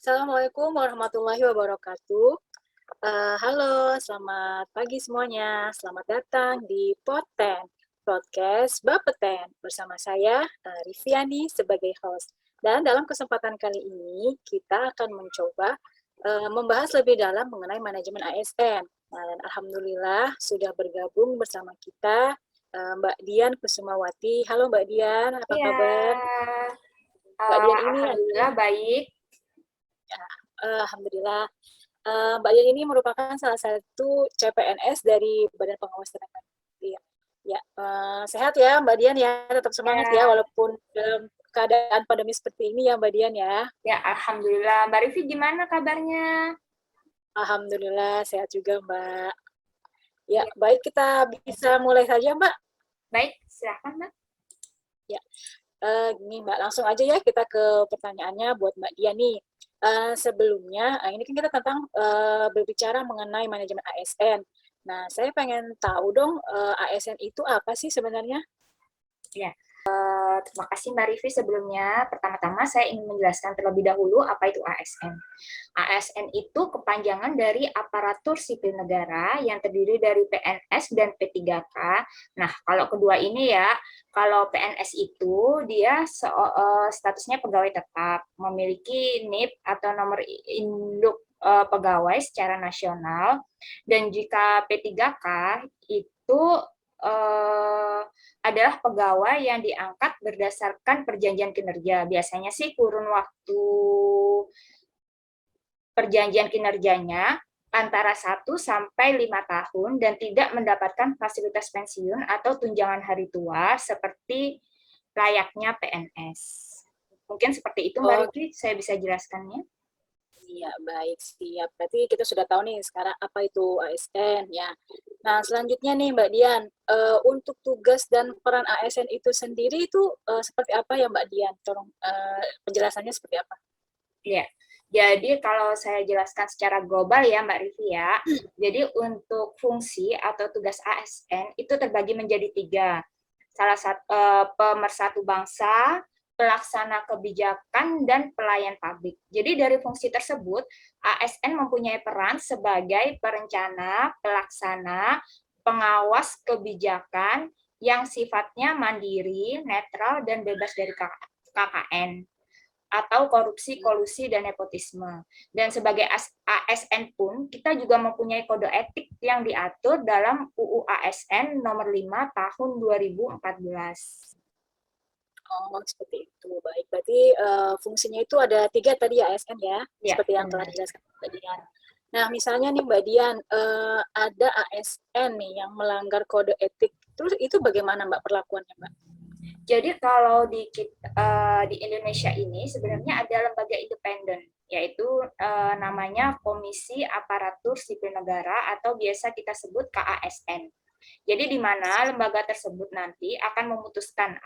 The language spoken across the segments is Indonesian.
Assalamualaikum warahmatullahi wabarakatuh. Halo, selamat pagi semuanya. Selamat datang di Poten, podcast Bapeten. Bersama saya, Riviani, sebagai host. Dan dalam kesempatan kali ini, kita akan mencoba membahas lebih dalam mengenai manajemen ASN. Nah, dan Alhamdulillah sudah bergabung bersama kita Mbak Dian Kusumawati. Halo Mbak Dian, apa Iya, kabar? Mbak Dian ini adalah, alhamdulillah baik. ya, Alhamdulillah. Mbak Dian ini merupakan salah satu CPNS dari Badan Pengawas Tenaga Kerja. Ya, sehat ya Mbak Dian ya, tetap semangat ya Ya, walaupun dalam keadaan pandemi seperti ini ya Mbak Dian ya. ya alhamdulillah. Mbak Rivi gimana kabarnya? Alhamdulillah sehat juga Mbak. Ya, Ya, baik kita bisa mulai saja Mbak. baik, silakan Mbak. Ya, gini Mbak, langsung aja ya kita ke pertanyaannya buat Mbak Dian nih. Sebelumnya, ini kan kita tentang berbicara mengenai manajemen ASN. Nah, saya pengen tahu dong, ASN itu apa sih sebenarnya? Ya, terima kasih Mbak Rivi sebelumnya. Pertama-tama saya ingin menjelaskan terlebih dahulu apa itu ASN. ASN itu kepanjangan dari aparatur sipil negara yang terdiri dari PNS dan P3K. Nah, kalau kedua ini ya, kalau PNS itu dia statusnya pegawai tetap, memiliki NIP atau nomor induk pegawai secara nasional, dan jika P3K itu eh, adalah pegawai yang diangkat berdasarkan perjanjian kinerja. Biasanya sih kurun waktu perjanjian kinerjanya antara 1 sampai 5 tahun dan tidak mendapatkan fasilitas pensiun atau tunjangan hari tua seperti layaknya PNS. Mungkin seperti itu Mbak Oh, Ricky, saya bisa jelaskannya. iya, baik, siap. Berarti kita sudah tahu nih sekarang apa itu ASN ya. Nah, selanjutnya nih Mbak Dian, untuk tugas dan peran ASN itu sendiri itu seperti apa ya Mbak Dian? Tolong penjelasannya seperti apa? Ya, jadi kalau saya jelaskan secara global ya Mbak Rivi ya, jadi untuk fungsi atau tugas ASN itu terbagi menjadi 3. Salah satu pemersatu bangsa, pelaksana kebijakan, dan pelayan publik. Jadi dari fungsi tersebut, ASN mempunyai peran sebagai perencana, pelaksana, pengawas kebijakan yang sifatnya mandiri, netral, dan bebas dari KKN atau korupsi, kolusi, dan nepotisme. Dan sebagai ASN pun, kita juga mempunyai kode etik yang diatur dalam UU ASN nomor 5 tahun 2014. Oh, seperti itu. Baik, berarti fungsinya itu ada 3 tadi ya ASN ya, Ya, seperti yang telah benar. dijelaskan Mbak Dian. Nah, misalnya nih Mbak Dian, ada ASN nih yang melanggar kode etik, terus itu bagaimana Mbak perlakuannya Mbak? Jadi kalau di Indonesia ini sebenarnya ada lembaga independen, yaitu namanya Komisi Aparatur Sipil Negara atau biasa kita sebut KASN. Jadi di mana lembaga tersebut nanti akan memutuskan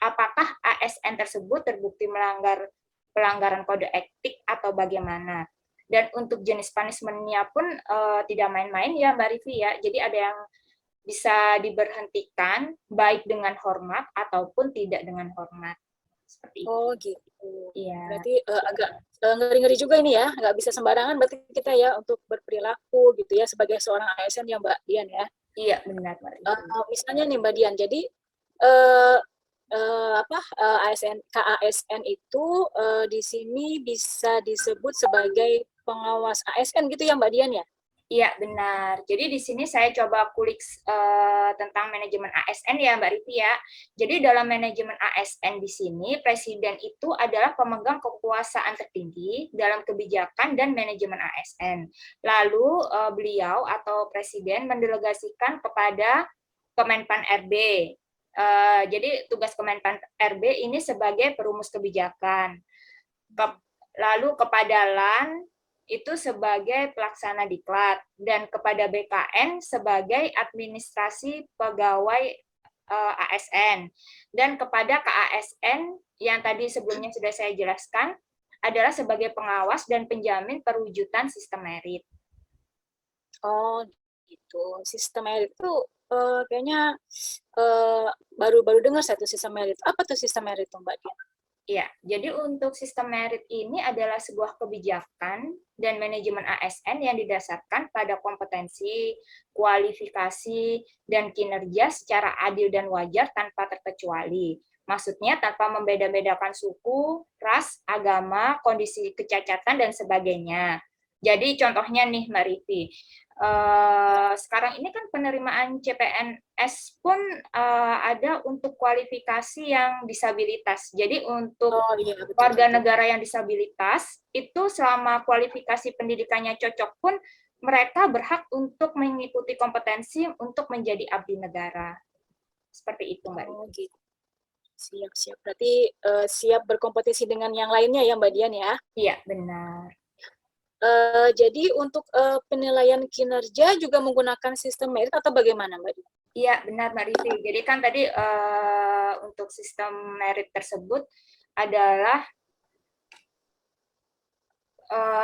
apakah ASN tersebut terbukti melanggar pelanggaran kode etik atau bagaimana. Dan untuk jenis punishment-nya pun tidak main-main ya Mbak Rivi ya. Jadi ada yang bisa diberhentikan baik dengan hormat ataupun tidak dengan hormat. Seperti itu. Oh gitu. Iya, Berarti agak ngeri-ngeri juga ini ya, nggak bisa sembarangan berarti kita ya untuk berperilaku gitu ya sebagai seorang ASN ya Mbak Dian ya. iya benar Mbak Rivi. Misalnya nih Mbak Dian, jadi eh, ASN KASN itu di sini bisa disebut sebagai pengawas ASN gitu ya Mbak Dian ya? Iya, benar. Jadi di sini saya coba kulik tentang manajemen ASN ya, Mbak Riti ya. Jadi dalam manajemen ASN di sini, presiden itu adalah pemegang kekuasaan tertinggi dalam kebijakan dan manajemen ASN. Lalu beliau atau presiden mendelegasikan kepada Kemenpan RB. Jadi tugas Kemenpan RB ini sebagai perumus kebijakan. Lalu kepada LAN itu sebagai pelaksana diklat dan kepada BKN sebagai administrasi pegawai ASN dan kepada KASN yang tadi sebelumnya sudah saya jelaskan adalah sebagai pengawas dan penjamin perwujudan sistem merit. Oh gitu. Sistem merit itu kayaknya eh, baru-baru dengar saya tuh sistem merit. Apa tuh sistem merit tuh Mbak Dian? Ya, jadi untuk sistem merit ini adalah sebuah kebijakan dan manajemen ASN yang didasarkan pada kompetensi, kualifikasi, dan kinerja secara adil dan wajar tanpa terkecuali. Maksudnya tanpa membeda-bedakan suku, ras, agama, kondisi kecacatan, dan sebagainya. Jadi contohnya nih Mbak Rivi, sekarang ini kan penerimaan CPNS pun ada untuk kualifikasi yang disabilitas. Jadi untuk Oh iya, warga betul-betul. negara yang disabilitas, itu selama kualifikasi pendidikannya cocok pun, mereka berhak untuk mengikuti kompetensi untuk menjadi abdi negara. Seperti itu, Mbak Oh Rivi. gitu. Siap-siap. Berarti siap berkompetisi dengan yang lainnya ya Mbak Dian ya. Iya, benar. Jadi untuk penilaian kinerja juga menggunakan sistem merit atau bagaimana Mbak Dian? Iya, benar Mbak Rivi. Jadi kan tadi untuk sistem merit tersebut adalah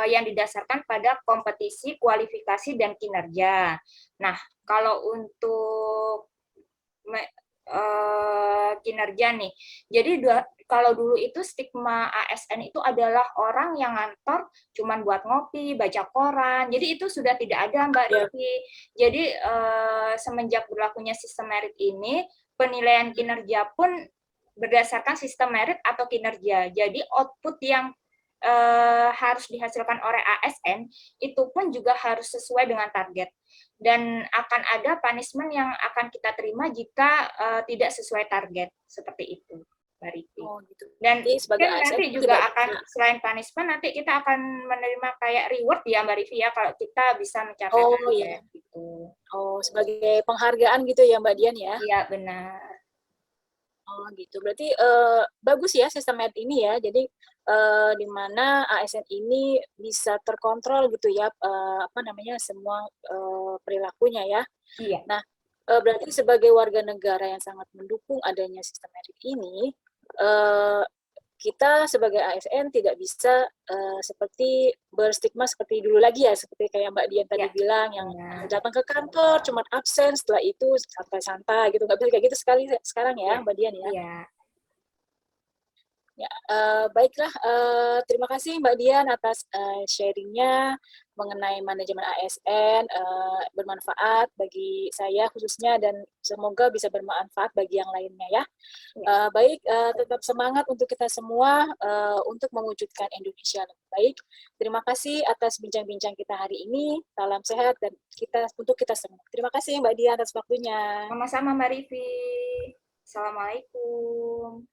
yang didasarkan pada kompetisi, kualifikasi, dan kinerja. Nah, kalau untuk kinerja nih, jadi kalau dulu itu stigma ASN itu adalah orang yang ngantor cuman buat ngopi, baca koran. Jadi itu sudah tidak ada, Mbak Ya. Rivi. Jadi semenjak berlakunya sistem merit ini, penilaian kinerja pun berdasarkan sistem merit atau kinerja. Jadi output yang harus dihasilkan oleh ASN itu pun juga harus sesuai dengan target, dan akan ada punishment yang akan kita terima jika tidak sesuai target, seperti itu, Mbak Riti. Oh gitu. Dan Jadi sebagai mungkin ASN nanti juga tidak akan, bisa. selain punishment, nanti kita akan menerima kayak reward ya Mbak Rivi ya, kalau kita bisa mencapai Oh target iya. gitu. Oh sebagai penghargaan gitu ya Mbak Dian ya. Iya benar. Oh gitu. Berarti bagus ya sistem merit ini ya. Jadi di mana ASN ini bisa terkontrol gitu ya apa namanya semua perilakunya ya. Iya. Nah, berarti sebagai warga negara yang sangat mendukung adanya sistem merit ini, eh, kita sebagai ASN tidak bisa seperti berstigma seperti dulu lagi ya, seperti kayak Mbak Dian tadi Iya bilang yang benar. datang ke kantor cuma absen, setelah itu santai-santai gitu, nggak bisa kayak gitu sekali sekarang ya Iya. Mbak Dian ya. Iya. Ya, baiklah. Terima kasih Mbak Dian atas sharingnya mengenai manajemen ASN, bermanfaat bagi saya khususnya dan semoga bisa bermanfaat bagi yang lainnya ya. Iya. Baik, tetap semangat untuk kita semua untuk mewujudkan Indonesia lebih baik. Terima kasih atas bincang-bincang kita hari ini. Salam sehat dan kita untuk kita semua. Terima kasih Mbak Dian atas waktunya. Sama-sama Mbak Rivi. Assalamualaikum.